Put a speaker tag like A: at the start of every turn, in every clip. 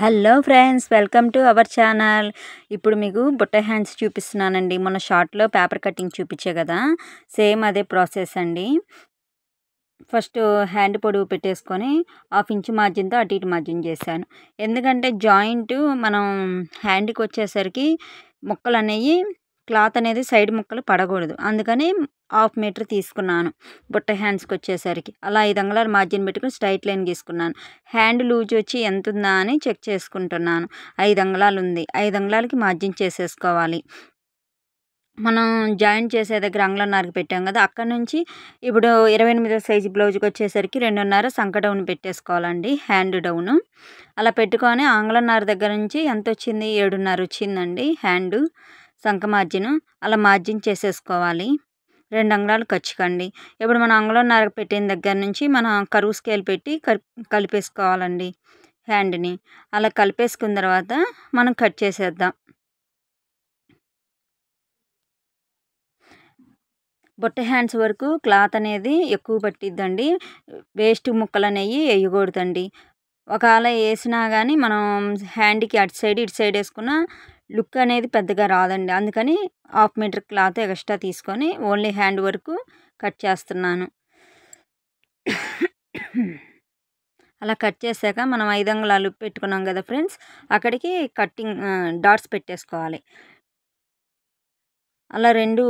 A: Hello friends, welcome to our channel. ఇప్పుడు మీకు బుట్ట హ్యాండ్స్ చూపిస్తున్నానండి. మొన్న షార్ట్లో పేపర్ కటింగ్ చూపించే కదా, సేమ్ అదే ప్రాసెస్ అండి. ఫస్ట్ హ్యాండ్ పొడవు పెట్టేసుకొని 1/2 ఇంచ్ మార్జిన్తో అటు ఇటు మార్జిన్ చేశాను. ఎందుకంటే జాయింట్ మనం హ్యాండ్కి వచ్చేసరికి ముక్కలు అనేవి క్లాత్ అనేది సైడ్ ముక్కలు పడకూడదు, అందుకని 1/2 మీటర్ తీసుకున్నాను. బుట్ట హ్యాండ్స్కి వచ్చేసరికి అలా 5 అంగుళాలు మార్జిన్ పెట్టుకుని స్ట్రైట్ లైన్ గీసుకున్నాను. హ్యాండ్ లూజ్ వచ్చి ఎంత ఉందా అని చెక్ చేసుకుంటున్నాను. 5 అంగుళాలు ఉంది, 5 అంగుళాలకి మార్జిన్ చేసేసుకోవాలి. మనం జాయింట్ చేసే దగ్గర అంగుళంన్నరకి పెట్టాం కదా, అక్కడ నుంచి ఇప్పుడు 28 సైజు బ్లౌజ్కి వచ్చేసరికి 2.5 సంక డౌన్ పెట్టేసుకోవాలండి. హ్యాండ్ డౌను అలా పెట్టుకొని అంగుళంన్నర దగ్గర నుంచి ఎంత వచ్చింది, 7.5 వచ్చిందండి హ్యాండ్ సంక మార్జిన్. అలా మార్జిన్ చేసేసుకోవాలి. 2 అంగుళాలు ఖర్చుకండి. ఇప్పుడు మనం అంగుళంన్నర పెట్టిన దగ్గర నుంచి మనం కరువు స్కేల్ పెట్టి కలిపేసుకోవాలండి హ్యాండ్ని. అలా కలిపేసుకున్న తర్వాత మనం కట్ చేసేద్దాం. బుట్ట హ్యాండ్స్ వరకు క్లాత్ అనేది ఎక్కువ పట్టిద్దండి. వేస్ట్ ముక్కలు అనేవి వేయకూడదండి. ఒకవేళ వేసినా కానీ మనం హ్యాండ్కి అటు సైడ్ ఇటు సైడ్ వేసుకున్న లుక్ అనేది పెద్దగా రాదండి. అందుకని 1/2 మీటర్ క్లాత్ ఎక్స్ట్రా తీసుకొని ఓన్లీ హ్యాండ్ వరకు కట్ చేస్తున్నాను. అలా కట్ చేశాక మనం 5 అంగుళాలు పెట్టుకున్నాం కదా ఫ్రెండ్స్, అక్కడికి కట్టింగ్ డాట్స్ పెట్టేసుకోవాలి. అలా రెండు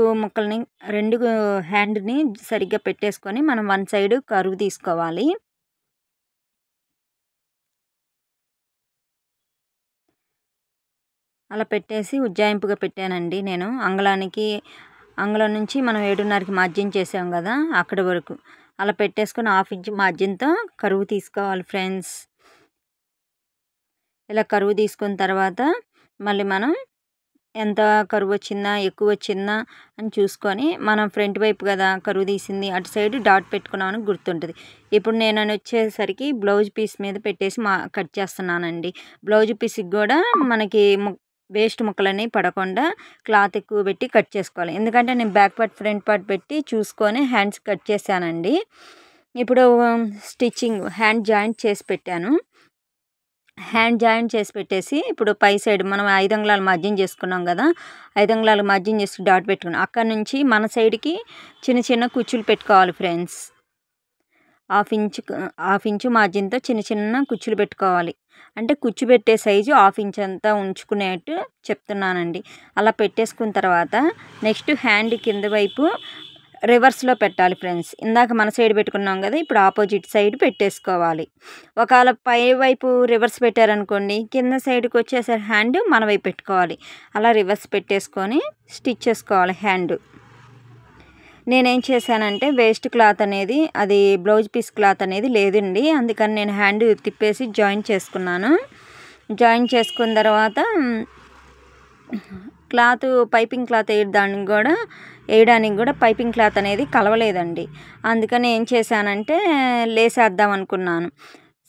A: హ్యాండ్ని సరిగ్గా పెట్టేసుకొని మనం 1 సైడ్ కరువు తీసుకోవాలి. అలా పెట్టేసి ఉజ్జాయింపుగా పెట్టానండి నేను. అంగుళం నుంచి మనం 7.5కి మార్జిన్ చేసాం కదా, అక్కడి వరకు అలా పెట్టేసుకొని 1/2 ఇంచ్ మార్జిన్తో కరువు తీసుకోవాలి ఫ్రెండ్స్. ఇలా కరువు తీసుకున్న తర్వాత మళ్ళీ మనం ఎంత కరువు వచ్చిందా, ఎక్కువ వచ్చిందా అని చూసుకొని మనం ఫ్రంట్ వైపు కదా కరువు తీసింది, అటు సైడ్ డాట్ పెట్టుకున్నామని గుర్తుంటుంది. ఇప్పుడు నేను వచ్చేసరికి బ్లౌజ్ పీస్ మీద పెట్టేసి కట్ చేస్తున్నానండి. బ్లౌజ్ పీస్కి కూడా మనకి వేస్ట్ ముక్కలన్నీ పడకుండా క్లాత్ ఎక్కువ పెట్టి కట్ చేసుకోవాలి. ఎందుకంటే నేను బ్యాక్ పార్ట్ ఫ్రంట్ పార్ట్ పెట్టి చూసుకొని హ్యాండ్స్ కట్ చేశానండి. ఇప్పుడు స్టిచ్చింగ్ హ్యాండ్ జాయింట్ చేసి పెట్టాను. హ్యాండ్ జాయింట్ చేసి పెట్టేసి ఇప్పుడు పై సైడ్ మనం 5 అంగుళాలు మార్జిన్ చేసుకున్నాం కదా, 5 అంగుళాలు మార్జిన్ చేసి డాట్ పెట్టుకున్నాం. అక్కడ నుంచి మన సైడ్కి చిన్న చిన్న కుచ్చులు పెట్టుకోవాలి ఫ్రెండ్స్. 1/2 ఇంచు మార్జిన్తో చిన్న చిన్న కుచ్చులు పెట్టుకోవాలి. అంటే కుచ్చు పెట్టే సైజు 1/2 ఇంచ్ అంతా ఉంచుకునేట్టు చెప్తున్నానండి. అలా పెట్టేసుకున్న తర్వాత నెక్స్ట్ హ్యాండ్ కింద వైపు రివర్స్లో పెట్టాలి ఫ్రెండ్స్. ఇందాక మన సైడ్ పెట్టుకున్నాం కదా, ఇప్పుడు ఆపోజిట్ సైడ్ పెట్టేసుకోవాలి. ఒకవేళ పై వైపు రివర్స్ పెట్టారనుకోండి, కింద సైడ్కి వచ్చేసరి హ్యాండ్ మన వైపు పెట్టుకోవాలి. అలా రివర్స్ పెట్టేసుకొని స్టిచ్ చేసుకోవాలి హ్యాండ్. నేనేం చేశానంటే వేస్ట్ క్లాత్ అనేది, అది బ్లౌజ్ పీస్ క్లాత్ అనేది లేదండి, అందుకని నేను హ్యాండ్ తిప్పేసి జాయిన్ చేసుకున్నాను. జాయిన్ చేసుకున్న తర్వాత క్లాత్ పైపింగ్ క్లాత్ వేయడానికి కూడా పైపింగ్ క్లాత్ అనేది కలవలేదండి. అందుకని ఏం చేశానంటే లేసేద్దాం అనుకున్నాను.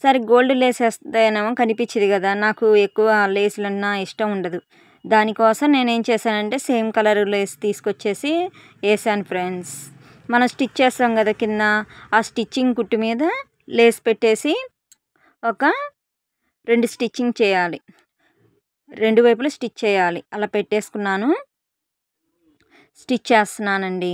A: సరే గోల్డ్ లేస్ వేస్తేనేమో కనిపించింది కదా, నాకు ఎక్కువ లేసులన్నా ఇష్టం ఉండదు. దానికోసం నేనేం చేశానంటే సేమ్ కలర్ లేస్ తీసుకొచ్చేసి వేసాను ఫ్రెండ్స్. మనం స్టిచ్ చేస్తాం కదా కింద, ఆ స్టిచ్చింగ్ కుట్టు మీద లేస్ పెట్టేసి ఒక 2 స్టిచ్చింగ్ చేయాలి, 2 వైపులా స్టిచ్ చేయాలి. అలా పెట్టేసుకున్నాను, స్టిచ్ చేస్తున్నానండి.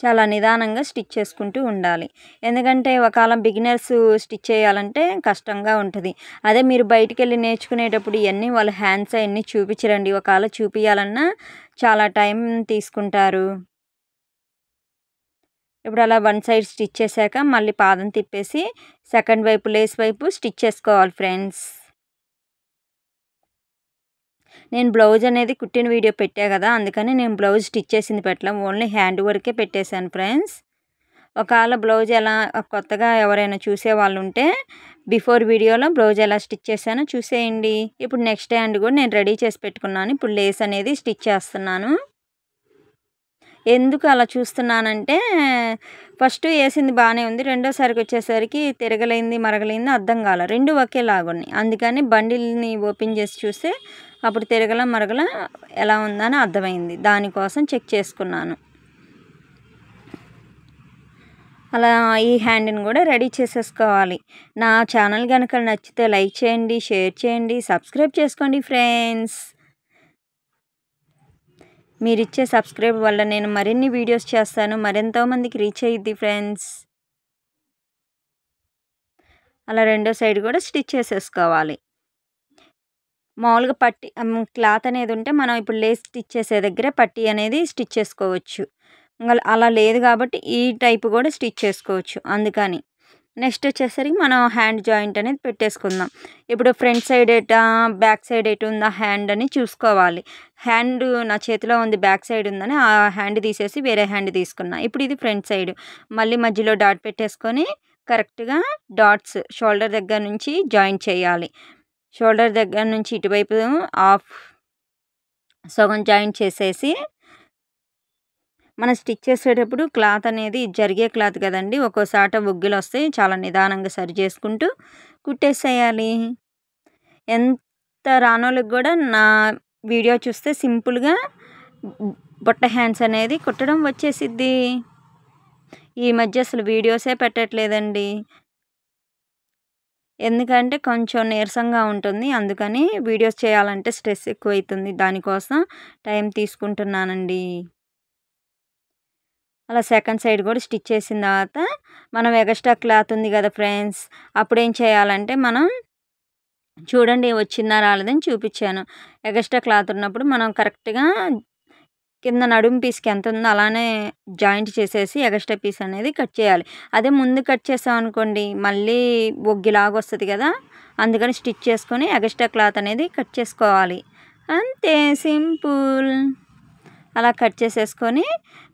A: చాలా నిదానంగా స్టిచ్ చేసుకుంటూ ఉండాలి. ఎందుకంటే ఒకవేళ బిగినర్స్ స్టిచ్ చేయాలంటే కష్టంగా ఉంటుంది. అదే మీరు బయటికి వెళ్ళి నేర్చుకునేటప్పుడు ఇవన్నీ వాళ్ళ హ్యాండ్స్ అవన్నీ చూపించరండి. ఒకవేళ చూపించాలన్నా చాలా టైం తీసుకుంటారు. ఇప్పుడు అలా 1 సైడ్ స్టిచ్ చేశాక మళ్ళీ పాదం తిప్పేసి సెకండ్ వైపు లేస్ వైపు స్టిచ్ చేసుకోవాలి ఫ్రెండ్స్. నేను బ్లౌజ్ అనేది కుట్టిన వీడియో పెట్టా కదా, అందుకని నేను బ్లౌజ్ స్టిచ్ చేసింది పెట్టలేం, ఓన్లీ హ్యాండ్ వరకే పెట్టేశాను ఫ్రెండ్స్. ఒకవేళ బ్లౌజ్ ఎలా కొత్తగా ఎవరైనా చూసే వాళ్ళు ఉంటే బిఫోర్ వీడియోలో బ్లౌజ్ ఎలా స్టిచ్ చేశానో చూసేయండి. ఇప్పుడు నెక్స్ట్ హ్యాండ్ కూడా నేను రెడీ చేసి పెట్టుకున్నాను. ఇప్పుడు లేస్ అనేది స్టిచ్ చేస్తున్నాను. ఎందుకు అలా చూస్తున్నానంటే ఫస్ట్ వేసింది బాగానే ఉంది, రెండోసారికి వచ్చేసరికి తిరగలేంది మరగలేంది అర్థం కాల, 2 ఒకేలాగా ఉన్నాయి. అందుకని బండిల్ని ఓపెన్ చేసి చూస్తే అప్పుడు తిరగల మరగల ఎలా ఉందని అర్థమైంది. దానికోసం చెక్ చేసుకున్నాను. అలా ఈ హ్యాండ్ని కూడా రెడీ చేసేసుకోవాలి. నా ఛానల్ కనుక నచ్చితే లైక్ చేయండి, షేర్ చేయండి, సబ్స్క్రైబ్ చేసుకోండి ఫ్రెండ్స్. మీరిచ్చే సబ్స్క్రైబ్ వల్ల నేను మరిన్ని వీడియోస్ చేస్తాను, మరెంతో మందికి రీచ్ అయ్యిద్ది ఫ్రెండ్స్. అలా రెండో సైడ్ కూడా స్టిచ్ చేసేసుకోవాలి. మామూలుగా పట్టీ క్లాత్ అనేది ఉంటే మనం ఇప్పుడు లేస్ స్టిచ్ చేసే దగ్గర పట్టీ అనేది స్టిచ్ చేసుకోవచ్చు. అలా లేదు కాబట్టి ఈ టైప్ కూడా స్టిచ్ చేసుకోవచ్చు. అందుకని నెక్స్ట్ వచ్చేసరికి మనం హ్యాండ్ జాయింట్ అనేది పెట్టేసుకుందాం. ఇప్పుడు ఫ్రంట్ సైడ్ ఎటా బ్యాక్ సైడ్ ఎటు ఉందా హ్యాండ్ అని చూసుకోవాలి. హ్యాండ్ నా చేతిలో ఉంది, బ్యాక్ సైడ్ ఉందని ఆ హ్యాండ్ తీసేసి వేరే హ్యాండ్ తీసుకున్నా. ఇప్పుడు ఇది ఫ్రంట్ సైడ్. మళ్ళీ మధ్యలో డాట్ పెట్టేసుకొని కరెక్ట్గా డాట్స్ షోల్డర్ దగ్గర నుంచి జాయిన్ చేయాలి. షోల్డర్ దగ్గర నుంచి ఇటువైపు సగం జాయిన్ చేసేసి మనం స్టిచ్ చేసేటప్పుడు క్లాత్ అనేది జరిగే క్లాత్ కదండి, ఒక్కోసాట బొగ్గులు వస్తాయి. చాలా నిదానంగా సరి చేసుకుంటూ కుట్టేసేయాలి. ఎంత రానోళ్ళకి కూడా నా వీడియో చూస్తే సింపుల్గా బుట్ట హ్యాండ్స్ అనేది కుట్టడం వచ్చేసిద్ది. ఈ మధ్య అసలు వీడియోసే పెట్టట్లేదండి, ఎందుకంటే కొంచెం నీరసంగా ఉంటుంది. అందుకని వీడియోస్ చేయాలంటే స్ట్రెస్ ఎక్కువైతుంది, దానికోసం టైం తీసుకుంటున్నానండి. అలా సెకండ్ సైడ్ కూడా స్టిచ్ చేసిన తర్వాత మనం ఎక్స్ట్రా క్లాత్ ఉంది కదా ఫ్రెండ్స్, అప్పుడు ఏం చేయాలంటే మనం చూడండి వచ్చిందా రాలేదని చూపించాను. ఎక్స్ట్రా క్లాత్ ఉన్నప్పుడు మనం కరెక్ట్గా కింద నడుము పీస్కి ఎంత ఉందో అలానే జాయింట్ చేసేసి ఎక్స్ట్రా పీస్ అనేది కట్ చేయాలి. అదే ముందు కట్ చేసాం అనుకోండి మళ్ళీ బొగ్గిలాగా వస్తుంది కదా, అందుకని స్టిచ్ చేసుకొని ఎక్స్ట్రా క్లాత్ అనేది కట్ చేసుకోవాలి. అంతే, సింపుల్. అలా కట్ చేసేసుకొని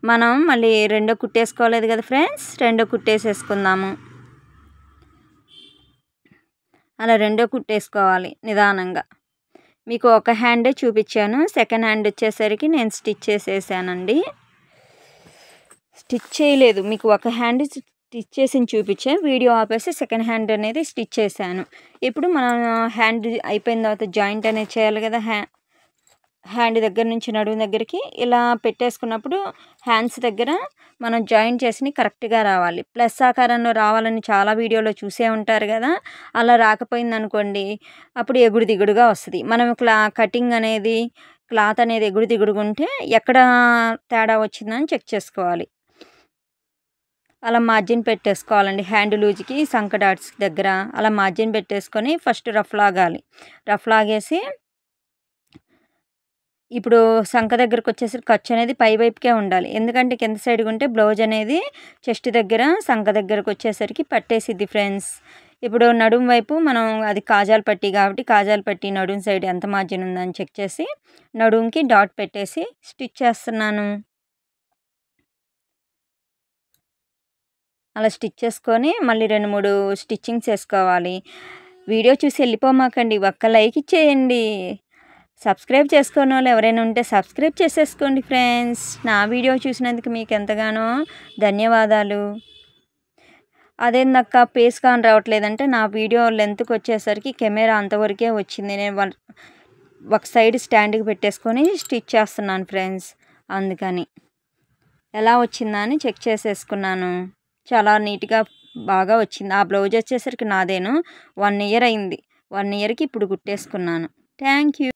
A: మనం మళ్ళీ రెండో కుట్టేసుకోలేదు కదా ఫ్రెండ్స్, రెండో కుట్టేసేసుకుందాము. అలా రెండో కుట్టేసుకోవాలి నిదానంగా. మీకు ఒక హ్యాండే చూపించాను, సెకండ్ హ్యాండ్ వచ్చేసరికి నేను స్టిచ్ చేసేసానండి. స్టిచ్ చేయలేదు, మీకు ఒక హ్యాండ్ స్టిచ్ చేసి చూపించాను, వీడియో ఆపేసి సెకండ్ హ్యాండ్ అనేది స్టిచ్ చేశాను. ఇప్పుడు మనం హ్యాండ్ అయిపోయిన తర్వాత జాయింట్ అనేది చేయాలి కదా, హ్యాండ్ దగ్గర నుంచి నడుము దగ్గరికి ఇలా పెట్టేసుకున్నప్పుడు హ్యాండ్స్ దగ్గర మనం జాయిన్ చేసి కరెక్ట్గా రావాలి. ప్లస్ ఆకారంలో రావాలని చాలా వీడియోలో చూసే ఉంటారు కదా, అలా రాకపోయింది అనుకోండి అప్పుడు ఎగుడు దిగుడుగా వస్తుంది. మనం కటింగ్ అనేది క్లాత్ అనేది ఎగుడు దిగుడుగా ఉంటే ఎక్కడ తేడా వచ్చిందని చెక్ చేసుకోవాలి. అలా మార్జిన్ పెట్టేసుకోవాలండి. హ్యాండ్ లూజ్కి సంక డాట్స్ దగ్గర అలా మార్జిన్ పెట్టేసుకొని ఫస్ట్ రఫ్ లాగాలి. రఫ్ లాగేసి ఇప్పుడు సంక దగ్గరకు వచ్చేసరికి ఖర్చు అనేది పై వైపుకే ఉండాలి, ఎందుకంటే కింద సైడ్గా ఉంటే బ్లౌజ్ అనేది చెస్ట్ దగ్గర సంక దగ్గరకు వచ్చేసరికి పట్టేసిద్ది ఫ్రెండ్స్. ఇప్పుడు నడుము వైపు మనం అది కాజాల పట్టీ కాబట్టి కాజాల పట్టీ నడుము సైడ్ ఎంత మార్జిన్ ఉందని చెక్ చేసి నడుముకి డాట్ పెట్టేసి స్టిచ్ చేస్తున్నాను. అలా స్టిచ్ చేసుకొని మళ్ళీ 2-3 స్టిచ్చింగ్స్ వేసుకోవాలి. వీడియో చూసి వెళ్ళిపోమాకండి, ఒక్క లైక్ ఇచ్చేయండి. సబ్స్క్రైబ్ చేసుకోని వాళ్ళు ఎవరైనా ఉంటే సబ్స్క్రైబ్ చేసేసుకోండి ఫ్రెండ్స్. నా వీడియో చూసినందుకు మీకు ఎంతగానో ధన్యవాదాలు. అదేందక్క పేస్ కాని రావట్లేదంటే నా వీడియో లెంత్కి వచ్చేసరికి కెమెరా అంతవరకే వచ్చింది. నేను ఒక సైడ్ స్టాండ్కి పెట్టేసుకొని స్టిచ్ చేస్తున్నాను ఫ్రెండ్స్, అందుకని ఎలా వచ్చిందా అని చెక్ చేసేసుకున్నాను. చాలా నీట్గా బాగా వచ్చింది. ఆ బ్లౌజ్ వచ్చేసరికి నాదేను 1 ఇయర్ అయింది, 1 ఇయర్కి ఇప్పుడు కుట్టేసుకున్నాను. Thank you.